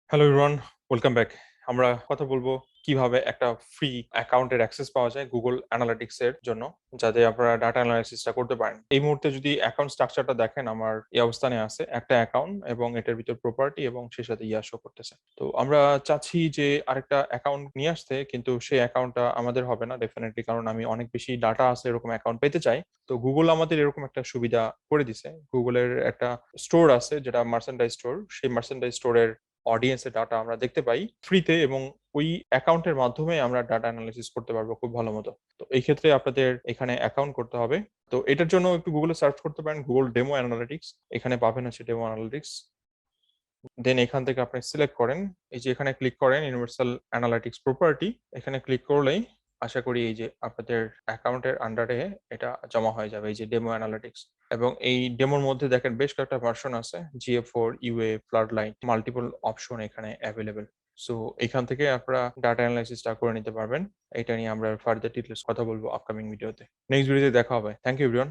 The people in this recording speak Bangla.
Hello everyone, welcome back. আমরা কথা বলবো কিভাবে একটা ফ্রি অ্যাকাউন্টের অ্যাক্সেস পাওয়া যায় গুগল অ্যানালিটিক্স এর জন্য, যাতে আপনারা ডাটা অ্যানালাইসিসটা করতে পারেন। এই মুহূর্তে যদি অ্যাকাউন্ট স্ট্রাকচারটা দেখেন, আমার এই অবস্থানে আছে একটা অ্যাকাউন্ট এবং এটার ভিতর প্রপার্টি এবং সেই সাথে ইয়া শো করতেছে। তো আমরা চাচ্ছি যে আরেকটা অ্যাকাউন্ট নিয়ে আসতে, কিন্তু সেই অ্যাকাউন্টটা আমাদের হবে না ডেফিনেটলি, কারণ আমি অনেক বেশি ডাটা আছে এরকম অ্যাকাউন্ট পেতে চাই। তো গুগল আমাদের এরকম একটা সুবিধা করে দিছে। গুগলের একটা স্টোর আছে যেটা মার্চেন্ডাইজ স্টোর, সেই মার্চেন্ডাইজ স্টোরের অডিয়েন্সের ডাটা আমরা দেখতে পাই ফ্রিতে, এবং ওই অ্যাকাউন্টের মাধ্যমে আমরা ডাটা অ্যানালাইসিস করতে পারবো খুব ভালো মতো। তো এই ক্ষেত্রে আপনাদের এখানে অ্যাকাউন্ট করতে হবে। তো এটার জন্য একটু গুগলে সার্চ করতে পারেন গুগল ডেমো অ্যানালিটিক্স। এখানে পাবেন হচ্ছে ডেমো অ্যানালিটিক্স। দেন এখান থেকে আপনি সিলেক্ট করেন, এই যে এখানে ক্লিক করেন ইউনিভার্সাল অ্যানালিটিক্স প্রপার্টি। এখানে ক্লিক করলেই আশা করি এই যে আপনাদের অ্যাকাউন্টের আন্ডারে এটা জমা হয়ে যাবে, এই যে ডেমো অ্যানালিটিক্স। এবং এই ডেমোর মধ্যে দেখেন বেশ কয়েকটা ভার্সন আছে, GA4, UA, flood light, multiple option এখানে অ্যাভেলেবেল। সো এখান থেকে আপনারা ডাটা অ্যানালাইসিসটা করে নিতে পারবেন। এটা নিয়ে আমরা ফার্দার ডিটেলস কথা বলবো আপকামিং ভিডিওতে। নেক্সট ভিডিওতে দেখা হবে। Thank you everyone.